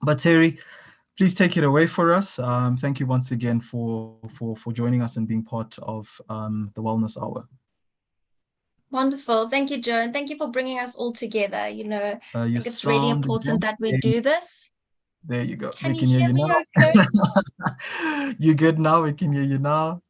But Terry, please take it away for us. Thank you once again for joining us and being part of the Wellness Hour. Wonderful. Thank you, Joe. And thank you for bringing us all together. I Your think it's really sound important again. that we do this. There you go. Can We you can hear hear you me now. okay? You good now? We can hear you now.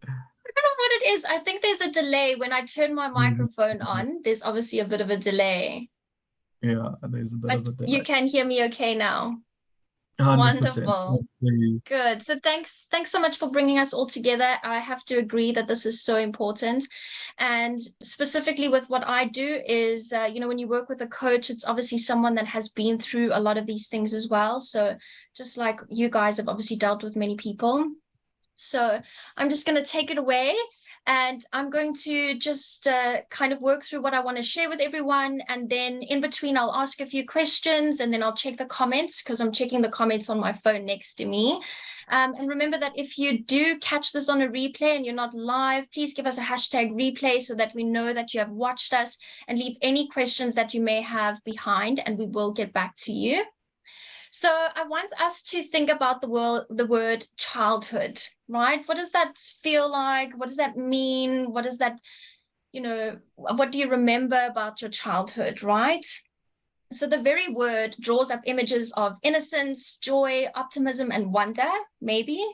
I don't know what it is. I think there's a delay when I turn my microphone on. There's obviously a bit of a delay, Yeah, there's a bit but of a you delay. can hear me okay now. 100%. Wonderful. Good. So thanks so much for bringing us all together. I have to agree that this is so important. And specifically with what I do is, when you work with a coach, it's obviously someone that has been through a lot of these things as well. So just like you guys have obviously dealt with many people. So I'm just going to take it away, and I'm going to just kind of work through what I want to share with everyone. And then in between, I'll ask a few questions, and then I'll check the comments because I'm checking the comments on my phone next to me. And remember that if you do catch this on a replay and you're not live, please give us a hashtag replay so that we know that you have watched us, and leave any questions that you may have behind, and we will get back to you. So I want us to think about the word childhood, right? What does that feel like? What does that mean? What does that, what do you remember about your childhood, right? So the very word draws up images of innocence, joy, optimism, and wonder, maybe.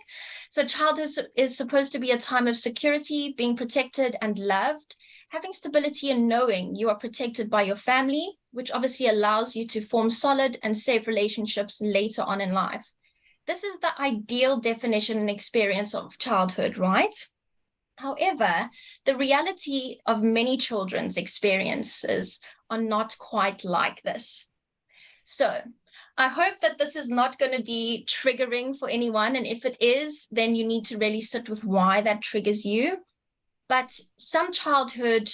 So childhood is supposed to be a time of security, being protected and loved, having stability and knowing you are protected by your family, which obviously allows you to form solid and safe relationships later on in life. This is the ideal definition and experience of childhood, right? However, the reality of many children's experiences are not quite like this. So I hope that this is not going to be triggering for anyone. And if it is, then you need to really sit with why that triggers you. But some childhood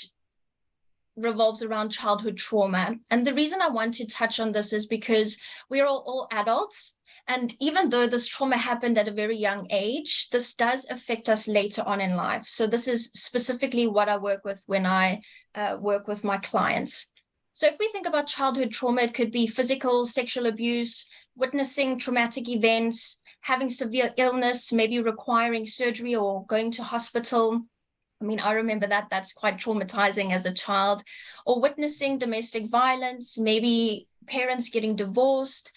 revolves around childhood trauma. And the reason I want to touch on this is because we're all adults. And even though this trauma happened at a very young age, this does affect us later on in life. So this is specifically what I work with when I work with my clients. So if we think about childhood trauma, it could be physical, sexual abuse, witnessing traumatic events, having severe illness, maybe requiring surgery or going to hospital. I mean, I remember that that's quite traumatizing as a child, or witnessing domestic violence, maybe parents getting divorced,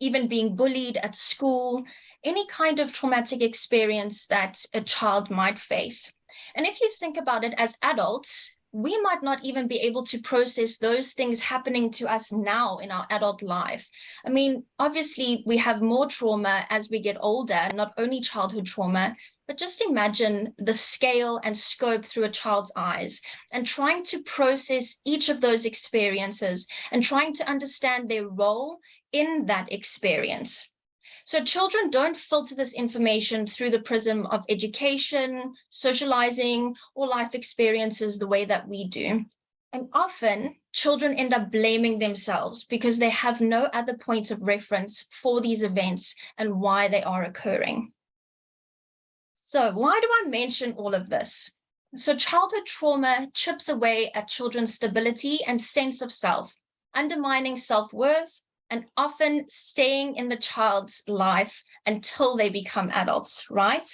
even being bullied at school, any kind of traumatic experience that a child might face. And if you think about it as adults, we might not even be able to process those things happening to us now in our adult life. I mean, obviously, we have more trauma as we get older, not only childhood trauma, but just imagine the scale and scope through a child's eyes, and trying to process each of those experiences and trying to understand their role in that experience. So children don't filter this information through the prism of education, socializing, or life experiences the way that we do. And often children end up blaming themselves because they have no other point of reference for these events and why they are occurring. So why do I mention all of this? So childhood trauma chips away at children's stability and sense of self, undermining self-worth, and often staying in the child's life until they become adults, right?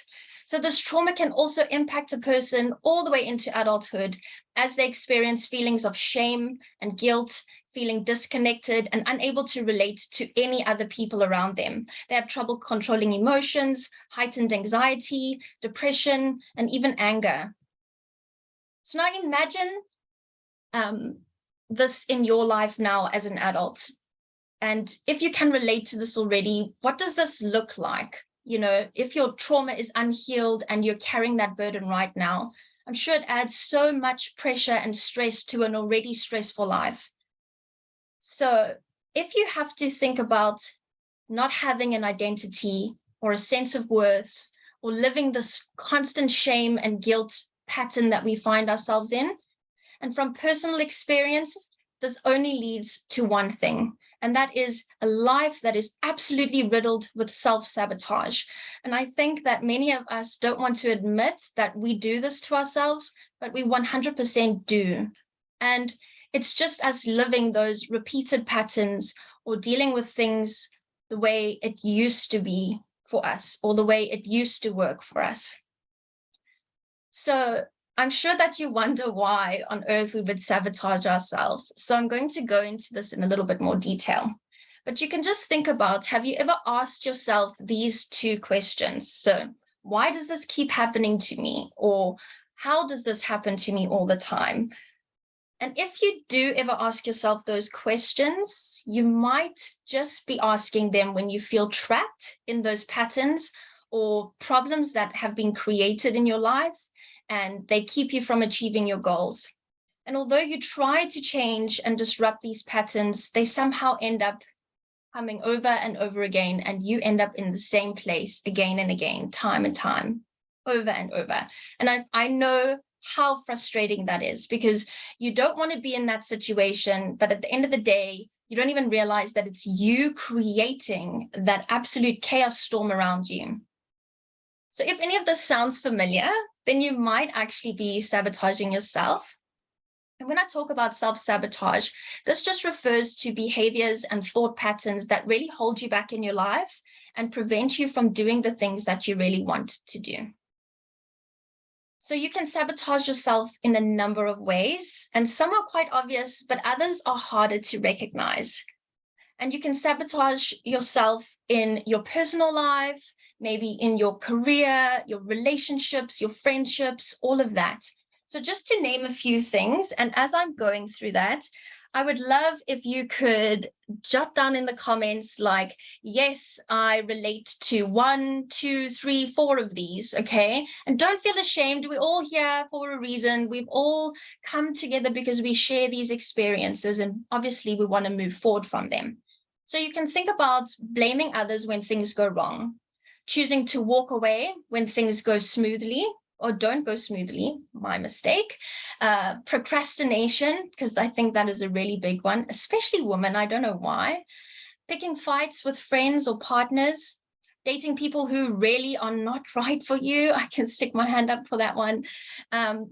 So this trauma can also impact a person all the way into adulthood as they experience feelings of shame and guilt, feeling disconnected and unable to relate to any other people around them. They have trouble controlling emotions, heightened anxiety, depression, and even anger. So now imagine this in your life now as an adult. And if you can relate to this already, what does this look like? If your trauma is unhealed and you're carrying that burden right now, I'm sure it adds so much pressure and stress to an already stressful life. So if you have to think about not having an identity or a sense of worth, or living this constant shame and guilt pattern that we find ourselves in, and from personal experience, this only leads to one thing, and that is a life that is absolutely riddled with self-sabotage. And I think that many of us don't want to admit that we do this to ourselves, but we 100% do. And It's just us living those repeated patterns or dealing with things the way it used to be for us or the way it used to work for us. So I'm sure that you wonder why on earth we would sabotage ourselves. So I'm going to go into this in a little bit more detail. But you can just think about, have you ever asked yourself these two questions? So why does this keep happening to me? Or how does this happen to me all the time? And if you do ever ask yourself those questions, you might just be asking them when you feel trapped in those patterns or problems that have been created in your life, and they keep you from achieving your goals. And although you try to change and disrupt these patterns, they somehow end up coming over and over again, and you end up in the same place again and again, time and time, over and over. And I know how frustrating that is, because you don't want to be in that situation, but at the end of the day, you don't even realize that it's you creating that absolute chaos storm around you. So if any of this sounds familiar, then you might actually be sabotaging yourself. And when I talk about self-sabotage, this just refers to behaviors and thought patterns that really hold you back in your life and prevent you from doing the things that you really want to do. So you can sabotage yourself in a number of ways, and some are quite obvious, but others are harder to recognize. And you can sabotage yourself in your personal life, maybe in your career, your relationships, your friendships, all of that. So just to name a few things, and as I'm going through that, I would love if you could jot down in the comments like, yes, I relate to 1, 2, 3, 4 of these, okay? And don't feel ashamed. We're all here for a reason. We've all come together because we share these experiences, and obviously we want to move forward from them. So you can think about blaming others when things go wrong, choosing to walk away when things go smoothly or don't go smoothly, my mistake, procrastination, because I think that is a really big one, especially women, I don't know why, picking fights with friends or partners, dating people who really are not right for you. I can stick my hand up for that one.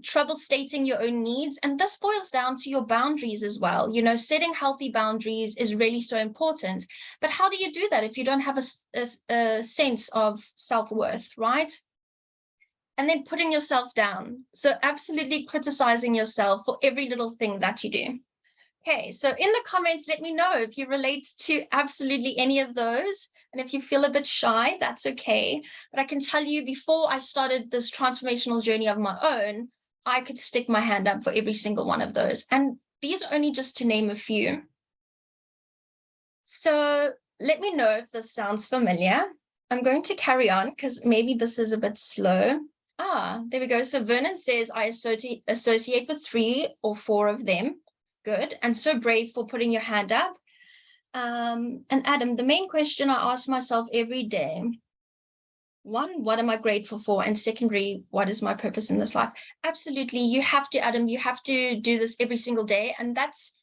Trouble stating your own needs. And this boils down to your boundaries as well. You know, setting healthy boundaries is really so important. But how do you do that if you don't have a sense of self-worth, right? And then putting yourself down. So absolutely criticizing yourself for every little thing that you do. Okay, so in the comments, let me know if you relate to absolutely any of those. And if you feel a bit shy, that's okay. But I can tell you, before I started this transformational journey of my own, I could stick my hand up for every single one of those. And these are only just to name a few. So let me know if this sounds familiar. I'm going to carry on because maybe this is a bit slow. There we go. So Vernon says, I associate with 3 or 4 of them. Good. And so brave for putting your hand up. And Adam, the main question I ask myself every day, 1, what am I grateful for? And secondary, what is my purpose in this life? Absolutely. You have to, Adam, you have to do this every single day. And that's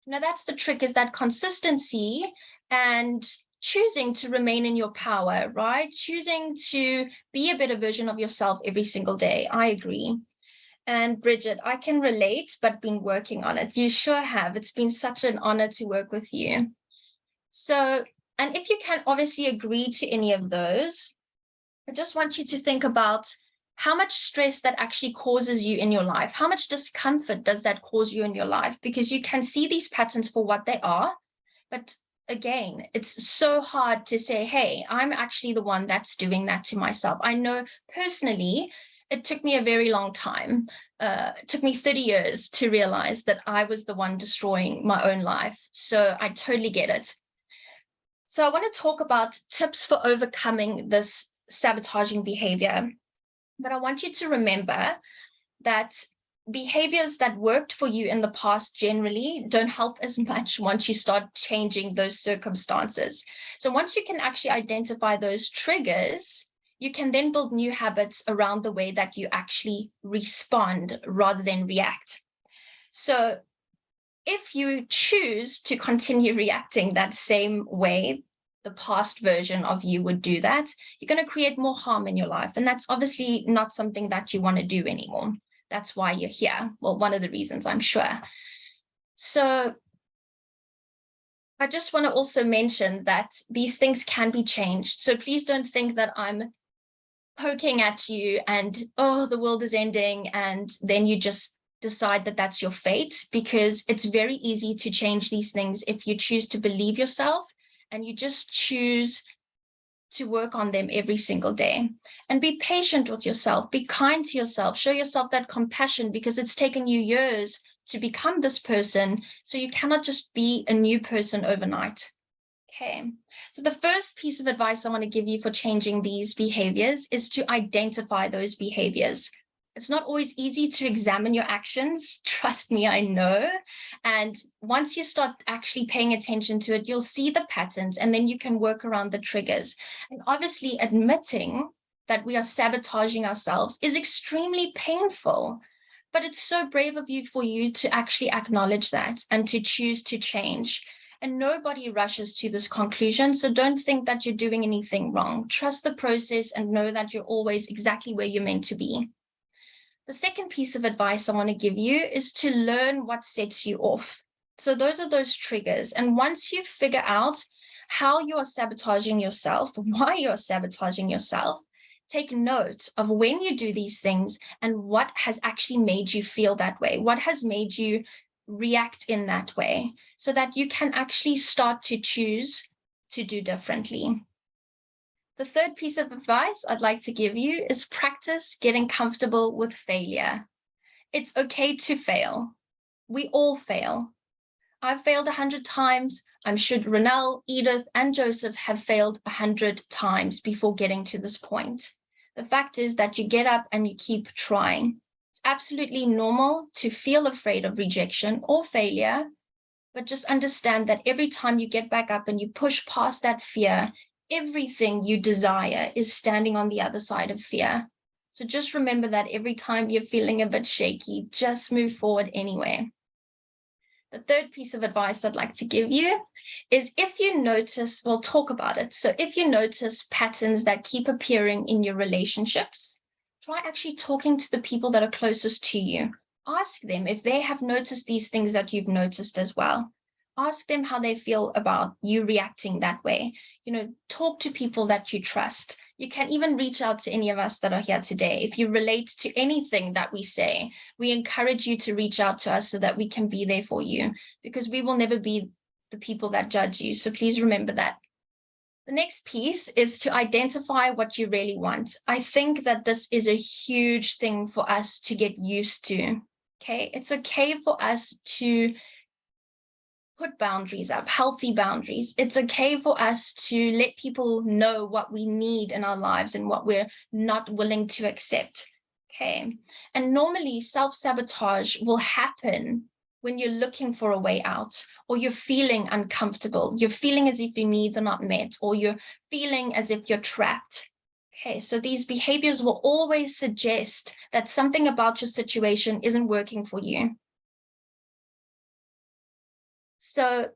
the trick, is that consistency and choosing to remain in your power, right? Choosing to be a better version of yourself every single day. I agree. And Bridget, I can relate, but been working on it. You sure have. It's been such an honor to work with you. So, and if you can obviously agree to any of those, I just want you to think about how much stress that actually causes you in your life. How much discomfort does that cause you in your life? Because you can see these patterns for what they are, but again, it's so hard to say, hey, I'm actually the one that's doing that to myself. I know personally, it took me a very long time. It took me 30 years to realize that I was the one destroying my own life. So I totally get it. So I want to talk about tips for overcoming this sabotaging behavior. But I want you to remember that behaviors that worked for you in the past generally don't help as much once you start changing those circumstances. So once you can actually identify those triggers, you can then build new habits around the way that you actually respond rather than react. So if you choose to continue reacting that same way, the past version of you would do that, you're going to create more harm in your life. And that's obviously not something that you want to do anymore. That's why you're here. Well, one of the reasons, I'm sure. So I just want to also mention that these things can be changed. So please don't think that I'm poking at you and, oh, the world is ending, and then you just decide that that's your fate, because it's very easy to change these things if you choose to believe yourself and you just choose to work on them every single day. And be patient with yourself, be kind to yourself, show yourself that compassion, because it's taken you years to become this person. So you cannot just be a new person overnight. Okay, so the first piece of advice I want to give you for changing these behaviors is to identify those behaviors. It's not always easy to examine your actions. Trust me, I know. And once you start actually paying attention to it, you'll see the patterns, and then you can work around the triggers. And obviously, admitting that we are sabotaging ourselves is extremely painful. But it's so brave of you for you to actually acknowledge that and to choose to change. And nobody rushes to this conclusion. So don't think that you're doing anything wrong. Trust the process and know that you're always exactly where you're meant to be. The second piece of advice I want to give you is to learn what sets you off. So those are those triggers. And once you figure out how you are sabotaging yourself, why you are sabotaging yourself, take note of when you do these things and what has actually made you feel that way, what has made you react in that way, so that you can actually start to choose to do differently. The third piece of advice I'd like to give you is practice getting comfortable with failure. It's okay to fail. We all fail. I've failed 100 times. I'm sure Ronelle, Edith, and Joseph have failed 100 times before getting to this point. The fact is that you get up and you keep trying. It's absolutely normal to feel afraid of rejection or failure, but just understand that every time you get back up and you push past that fear, everything you desire is standing on the other side of fear. So just remember that every time you're feeling a bit shaky, just move forward anyway. The third piece of advice I'd like to give you is, if you notice, we'll talk about it. So if you notice patterns that keep appearing in your relationships, try actually talking to the people that are closest to you. Ask them if they have noticed these things that you've noticed as well. Ask them how they feel about you reacting that way. Talk to people that you trust. You can even reach out to any of us that are here today. If you relate to anything that we say, we encourage you to reach out to us so that we can be there for you, because we will never be the people that judge you. So please remember that. The next piece is to identify what you really want. I think that this is a huge thing for us to get used to. Okay, it's okay for us to put boundaries up, healthy boundaries. It's okay for us to let people know what we need in our lives and what we're not willing to accept. Okay. And normally self-sabotage will happen when you're looking for a way out, or you're feeling uncomfortable. You're feeling as if your needs are not met, or you're feeling as if you're trapped. Okay, so these behaviors will always suggest that something about your situation isn't working for you. So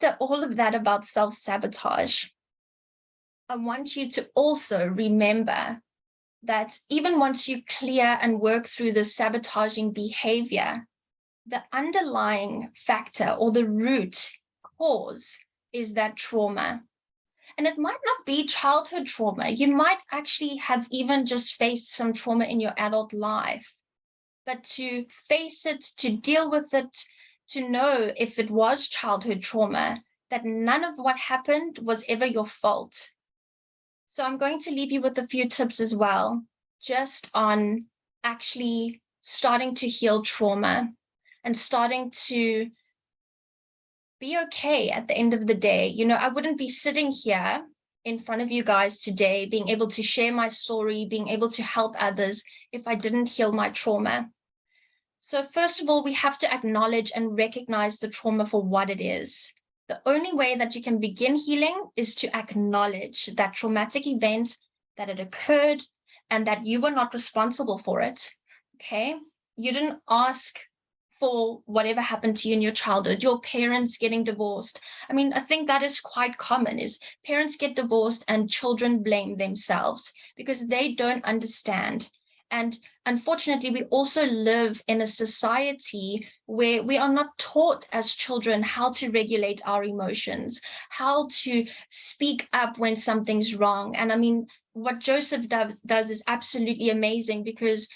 after all of that about self-sabotage, I want you to also remember that even once you clear and work through the sabotaging behavior, the underlying factor or the root cause is that trauma. And it might not be childhood trauma. You might actually have even just faced some trauma in your adult life. But to face it, to deal with it, to know if it was childhood trauma, that none of what happened was ever your fault. So I'm going to leave you with a few tips as well, just on actually starting to heal trauma and starting to be okay at the end of the day. I wouldn't be sitting here in front of you guys today, being able to share my story, being able to help others, if I didn't heal my trauma. So first of all, we have to acknowledge and recognize the trauma for what it is. The only way that you can begin healing is to acknowledge that traumatic event, that it occurred, and that you were not responsible for it. Okay? You didn't ask for whatever happened to you in your childhood, your parents getting divorced. I think that is quite common, is parents get divorced and children blame themselves because they don't understand. And unfortunately, we also live in a society where we are not taught as children how to regulate our emotions, how to speak up when something's wrong. And I mean, what Joseph does is absolutely amazing, because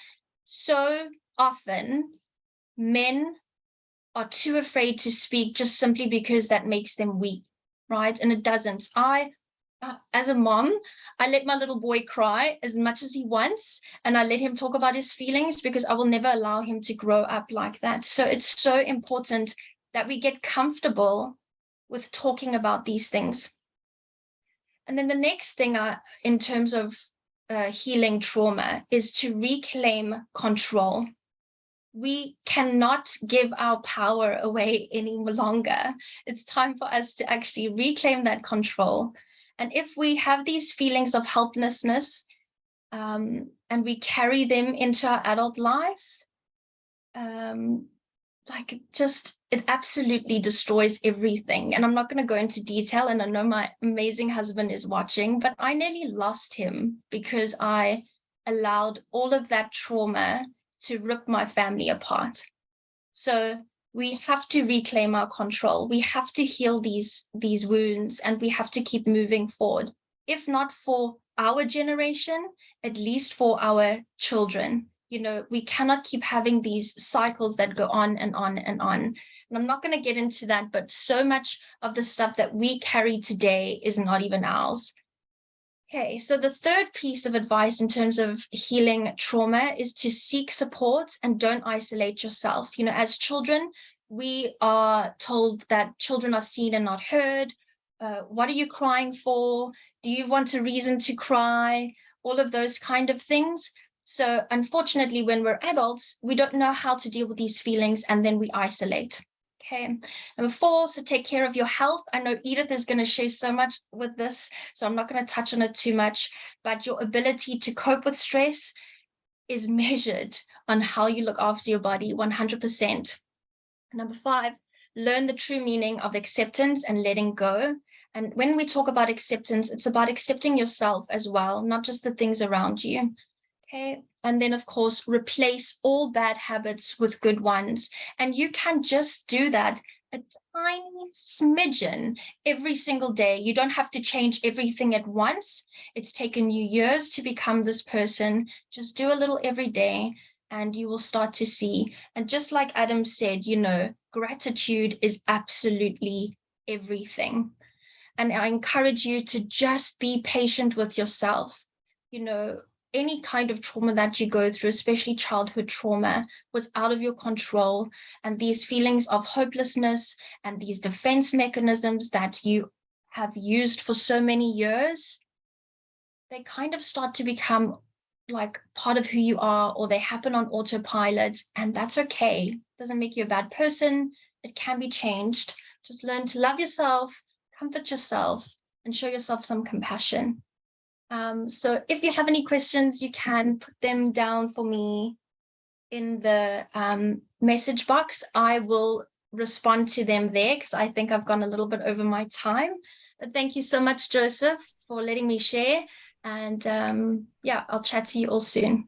so often men are too afraid to speak just simply because that makes them weak, right? And it doesn't. As a mom, I let my little boy cry as much as he wants, and I let him talk about his feelings, because I will never allow him to grow up like that. So it's so important that we get comfortable with talking about these things. And then the next thing in terms of healing trauma is to reclaim control. We cannot give our power away any longer. It's time for us to actually reclaim that control. And if we have these feelings of helplessness, and we carry them into our adult life, it absolutely destroys everything. And I'm not going to go into detail, and I know my amazing husband is watching, but I nearly lost him because I allowed all of that trauma to rip my family apart. So we have to reclaim our control. We have to heal these wounds, and we have to keep moving forward. If not for our generation, at least for our children. You know, we cannot keep having these cycles that go on and on and on. And I'm not going to get into that, but so much of the stuff that we carry today is not even ours. Okay, so the third piece of advice in terms of healing trauma is to seek support and don't isolate yourself. You know, as children, we are told that children are seen and not heard. What are you crying for? Do you want a reason to cry? All of those kind of things. So unfortunately, when we're adults, we don't know how to deal with these feelings, and then we isolate. Okay, number 4, so take care of your health. I know Edith is going to share so much with this, so I'm not going to touch on it too much, but your ability to cope with stress is measured on how you look after your body, 100%. Number 5, learn the true meaning of acceptance and letting go. And when we talk about acceptance, it's about accepting yourself as well, not just the things around you. Okay, and then of course, replace all bad habits with good ones. And you can just do that a tiny smidgen every single day. You don't have to change everything at once. It's taken you years to become this person. Just do a little every day, and you will start to see. And just like Adam said, you know, gratitude is absolutely everything. And I encourage you to just be patient with yourself. You know, any kind of trauma that you go through, especially childhood trauma, was out of your control. And these feelings of hopelessness and these defense mechanisms that you have used for so many years, they kind of start to become like part of who you are, or they happen on autopilot, and that's okay. It doesn't make you a bad person. It can be changed. Just learn to love yourself, comfort yourself, and show yourself some compassion. So if you have any questions, you can put them down for me in the message box. I will respond to them there, because I think I've gone a little bit over my time. But thank you so much, Joseph, for letting me share. And yeah, I'll chat to you all soon.